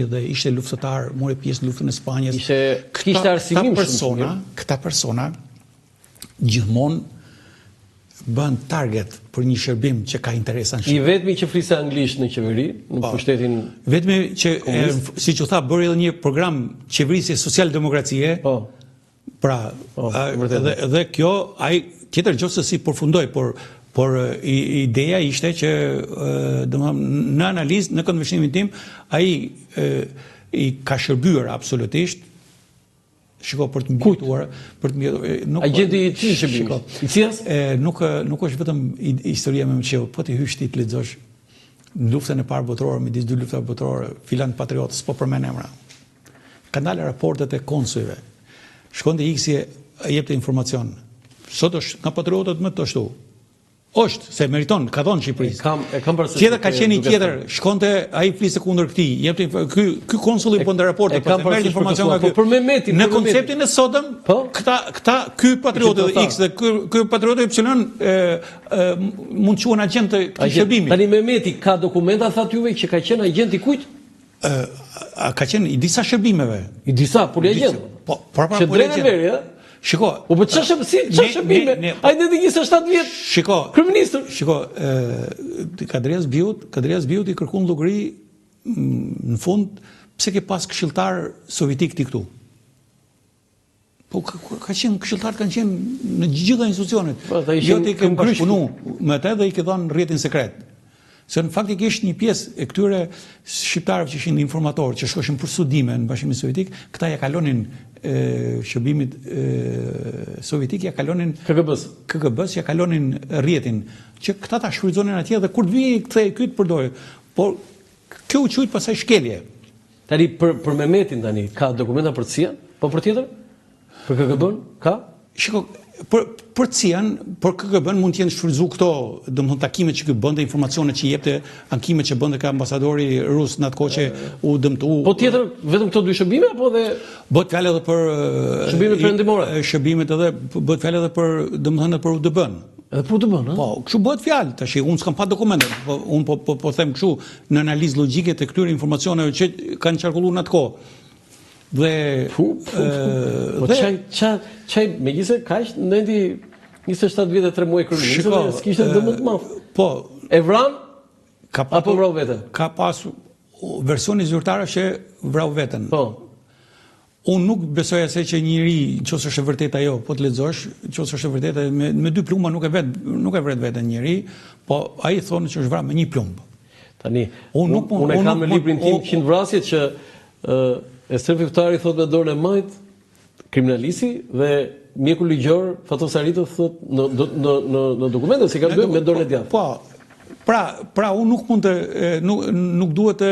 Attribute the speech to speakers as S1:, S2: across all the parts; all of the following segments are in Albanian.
S1: dhe ishte luftëtar, mori pjesë në luftën e Spanjës.
S2: Kishte arsimim shumë.
S1: Këta persona gjithmonë bën target për një shërbim që ka interesa në
S2: I vetmi që fliste anglisht në qeveri, në pushtetin.
S1: Vetmi që, siç u tha, bëri edhe një program qeverisje social-demokracie. Pra, dhe kjo, ai tjetër gjë se si përfundoi, por ideja ishte që në analizë, në këndvështrimin tim, ai i ka shërbyer absolutisht. Shiko, për të mbijetuar,
S2: Agenti i tij shërbimi. I cils?
S1: Nuk është vetëm historia me mëqeu, po ti hysh ti të lexosh në luftën e parë botërore, midis dy luftave botërore, filan patriotës, po përmend emra. Ka dalë raportet e konsujve. Shkonte X-i jepte informacion. Sot është nga patriotët më të ashtu. Është, se meriton, ka thonë Shqipërisë. Tjetër ka qenë tjetër, shkonte, ai fliste kundër këtij. Ky konsulli bënte raporte, po merr informacion nga ky.
S2: Për Mehmetin,
S1: në konceptin e sotëm, ky patrioti X dhe ky patrioti Y mund quhen agent të këtij shërbimi.
S2: Tani Mehmeti ka dokumenta thatë juve që ka qenë agent i kujt?
S1: Ka qenë i disa shërbimeve.
S2: I disa, por i agent.
S1: Po, para po
S2: agent.
S1: Shiko,
S2: po çfarë shërbime? Ai deti 27 vjet.
S1: Shiko,
S2: kryeministër.
S1: Shiko, Kadrias Biut i kërkon llogari në fund pse ke pas këshilltar sovjetik ti këtu. Po ka qenë këshilltarët kanë qenë në gjitha institucionet. Jo ti ke bashkëpunu me atë dhe i ke dhënë rrjetin sekret. Se në faktikisht një pjesë e këtyre shqiptarëve që ishin informatorë, që shkoshin për studime në Bashkimin Sovjetik, këta ja kalonin shërbimit sovjetik, ja kalonin KGB-s, ja kalonin rrjetin, që këta ta shfrytëzonin atje dhe kur të vijë kthej ky të përdorë. Por kjo u quajt pasaj shkelje.
S2: Tani për Mehmetin tani ka dokumenta për CIA? Po për tjetër? Për KGB-n ka?
S1: Shiko, për CIA-n, për KGB-n mund të jenë shfrytëzuar këto, domethënë takimet që ky bënte, informacionet që jepte, ankimet që bënte ka ambasadori rus në atë kohë që u dëmtua.
S2: Po tjetër, vetëm këto dy shërbime apo edhe
S1: bëhet fjalë edhe për
S2: shërbimet perëndimore?
S1: Shërbimet edhe bëhet fjalë edhe për, domethënë për UDB-n.
S2: Edhe për UDB-n,
S1: Po, kështu bëhet fjalë. Tash unë s'kam pa dokumente, unë po them kështu në analizë logjike të këtyre informacioneve që kanë qarkulluar në atë kohë. Dhe
S2: çaj megjithëse kaq ndenti 27 vjet e 3 muaj kryeministër, s'kishte dëm të madh.
S1: Po,
S2: e vran apo vrau veten?
S1: Ka pas versioni zyrtar që vrau veten.
S2: Po.
S1: Unë nuk besoj asaj që njëri, nëse është e vërtetë ajo, po të lexosh, nëse është e vërtetë me dy plumba nuk e vret veten njëri, po ai thonë që është vrarë me një plumb.
S2: Tani, unë kam në librin tim 100 vrasjet që Ester Fiftari thot me dorën e majt, kriminalisti dhe mjeku ligjor Fatos Aritov thot në dokumentet se ka bërë me dorën e djathtë.
S1: Po, pra unë nuk mund nuk duhet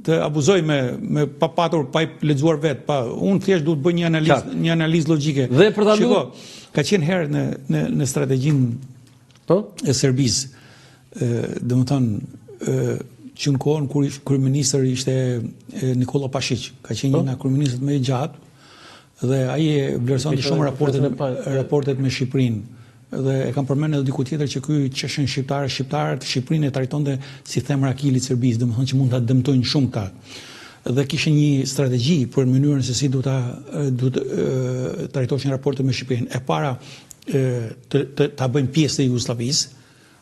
S1: të abuzoj me pa patur, pa i lexuar vet, unë thjesht duhet bëj një analizë logjike.
S2: Dhe për ta
S1: Shiko, ka qenë herë në strategjinë e Serbisë, domethënë që në kohën kur kryeministër ishte Nikola Pashiq, ka qenë një nga kryeministët më i gjatë dhe ai e vlerësonte shumë raportet me Shqipërinë. Dhe e kam përmendur edhe diku tjetër që ky qeshin shqiptarët Shqipërinë e trajtonte si themra akili Serbisë, domethënë që mund ta dëmtojnë shumë ta. Dhe kishte një strategji për mënyrën se si duhet trajtoheshin raportet me Shqipërinë. E para ta bëjnë pjesë të Jugosllavisë.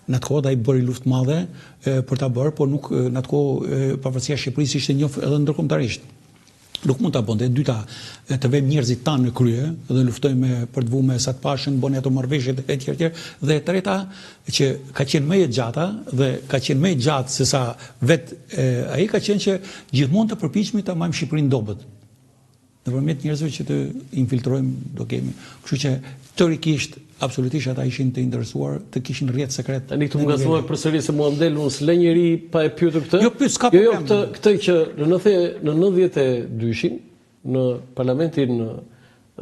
S1: Në atë kohë ai bëri luftë madhe për ta bërë, por nuk në atë kohë pavarësia e Shqipërisë ishte njohur edhe ndërkombëtarisht. Nuk mund ta bënte. E dyta, të vëmë njerëzit tanë në krye dhe luftojmë për të vumë sa të pashën, bënë ato marrëveshjet e tjera. Dhe e treta, që ka qenë më e gjata dhe ka qenë më e gjatë se sa ai ka qenë që gjithmonë të përpiqemi ta marrim Shqipërinë dobët. Nëpërmjet njerëzve që të infiltrojmë do kemi. Kështu që teorikisht absolutisht ata ishin të interesuar të kishin rrjet sekret.
S2: Tani këtu më gazuar përsëri se mua ndel unë s'le njëri pa e pyetur këtë.
S1: Jo, pyet s'ka problem.
S2: Jo, këtë që në 92-shin në parlamentin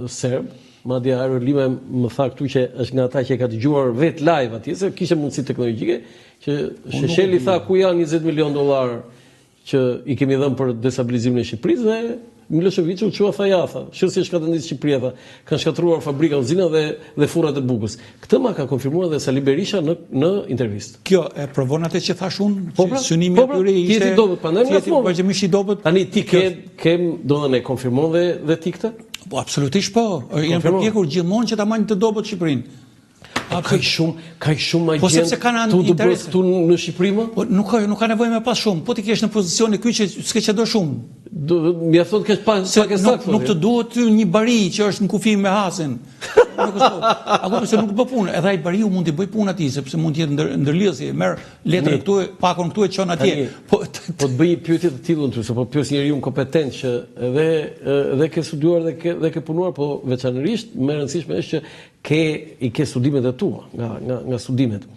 S2: serb, madje Aero Lima më tha këtu që është nga ata që ka dëgjuar vet live atje se kishte mundësi teknologjike që Shesheli tha ku janë $20 milion që i kemi dhënë për destabilizimin e Shqipërisë dhe Milošević u qua tha, shërë si shkatërndisë Shqipëria, tha, kanë shkatruar fabrika, uzina dhe furrat e bukës. Këtë ma ka konfirmuar dhe Sali Berisha në intervistë.
S1: Kjo e provon atë që thash unë,
S2: Po,
S1: synimi i tyre ishte
S2: tjeti dobët,
S1: vazhdimisht i dobët.
S2: Tani ti do dhe ne konfirmon dhe ti këtë?
S1: Po, absolutisht po. Janë përpjekur gjithmonë që ta marrin të dobët Shqipërinë.
S2: Ka shumë
S1: po sepse kanë interes
S2: këtu në Shqipëri më?
S1: Po nuk ka nevojë me pas shumë. Po ti kesh në pozicion e ky që s'ke që do shumë.
S2: Mja thot kesh pak e saktë.
S1: Nuk të duhet ty një bari që është në kufi me hasin. Ako se nuk të bë punë. Edhe ai bariu mund t'i bëj punë atij sepse mund të jetë ndërlidhje, merr letër këtu, pakon këtu e çon atje. Po
S2: të bëj pyetje të tillë ndryshe, po pyes njeriu kompetent që edhe ke studiuar dhe ke punuar, po veçanërisht më e rëndësishme është që i ke studimet e tua, nga studimet.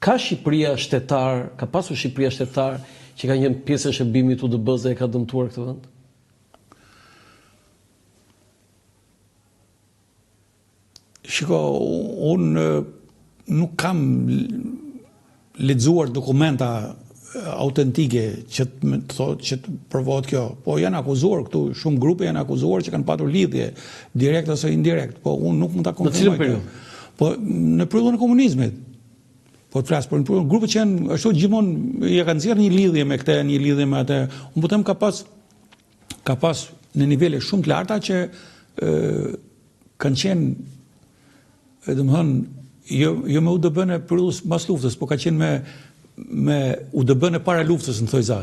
S2: Ka Shqipëria shtetar, ka pasur Shqipëria shtetar që ka një pjesë e shërbimit UDB-s dhe e ka dëmtuar këtë vend?
S1: Shiko, unë nuk kam lexuar dokumenta autentike që të thotë që të provohet kjo. Po janë akuzuar këtu, shumë grupe janë akuzuar që kanë patur lidhje direkt ose indirekt, po unë nuk mund ta konfirmoj.
S2: Në cilën periudhë?
S1: Po në periudhën e komunizmit. Po të flas për grupet që janë ashtu gjithmonë ja kanë nxjerrë një lidhje me këtë, një lidhje me atë. Unë po them ka pas në nivele shumë të larta që kanë qenë domethënë jo me UDB-n e periudhës pas luftës, po ka qenë me UDB-n e para luftës në thojza.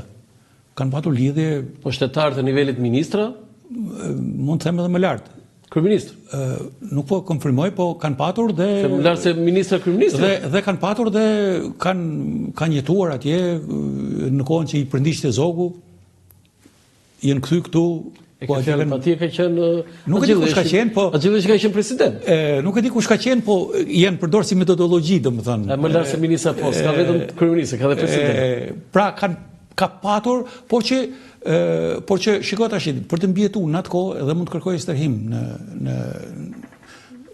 S1: Kanë patur lidhje.
S2: Po shtetarë të nivelit ministra?
S1: Mund të them edhe më lart.
S2: Kryeministër?
S1: Nuk po konfirmoj, po kanë patur dhe...
S2: Se më lartë se ministra kryeministër?
S1: Dhe kanë patur dhe kanë jetuar atje në kohën që i prindishte Zogu, jenë kthy këtu...
S2: Atje ka qenë...
S1: Nuk e di kush ka qenë, po...
S2: Atje ka qenë president?
S1: Nuk e di kush ka qenë, po jenë përdorë si metodologji, do më thënë.
S2: Më lartë se ministra post, ka vetëm kryeministër, ka dhe president.
S1: Pra, ka patur, por që shikoj tash, për të mbjetuar në atë kohë edhe mund të kërkojë stërhim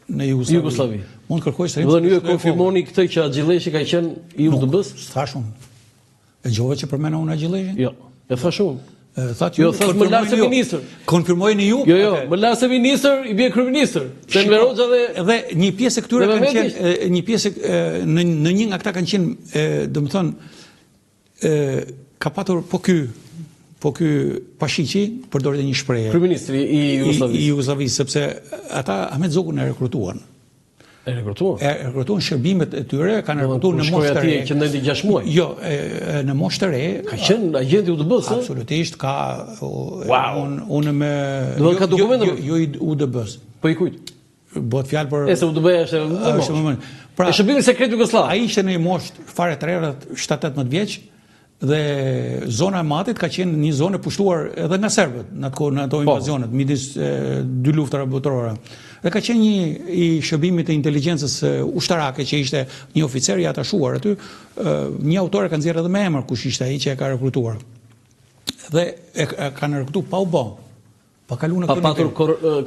S1: në Jugosllavi. Mund të kërkojë stërhim.
S2: Dhe ju e konfirmoni këtë që Axhilleshi ka qenë i UDB-s?
S1: Nuk, thash unë. E gjova që përmena unë Axhilleshin?
S2: Jo, e thash unë.
S1: Jo,
S2: thash më lartë se ministër.
S1: Konfirmojeni ju?
S2: Jo, më lartë se ministër i bie kryeministër. Se Enver Hoxha
S1: dhe një pjesë e këtyre kanë qenë, një pjesë në një nga këta kanë qenë, domethënë ka patur po ky Pashiqi përdori një shprehje.
S2: Kryeministri i Jugosllavisë.
S1: I Jugosllavisë, sepse ata Ahmet Zogun e rekrutuan.
S2: E rekrutuan?
S1: E rekrutuan shërbimet e tyre, kanë rekrutuar në moshë të re.
S2: Që ndajti 6 muaj.
S1: Jo, në moshë të re.
S2: Ka qenë agenti i UDB-s?
S1: Absolutisht, ka. Unë me.
S2: Do ka dokumente?
S1: Jo i UDB-s.
S2: Po i kujt?
S1: Bëhet fjalë për.
S2: Se UDB është më. Pra, shërbimi sekret jugosllav.
S1: Ai ishte në një moshë fare të re, 17-18 vjeç. Dhe zona e Matit ka qenë një zonë e pushtuar edhe nga serbët në ato invazionet midis dy luftave botërore. Dhe ka qenë një i shërbimit të inteligjencës ushtarake që ishte një oficer i atashuar aty, një autor e ka nxjerrë edhe me emër kush ishte ai që e ka rekrutuar. Dhe e kanë rekrutuar pa u bë. Pa kaluar në
S2: këtë. Pa patur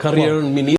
S2: karrierën ministre.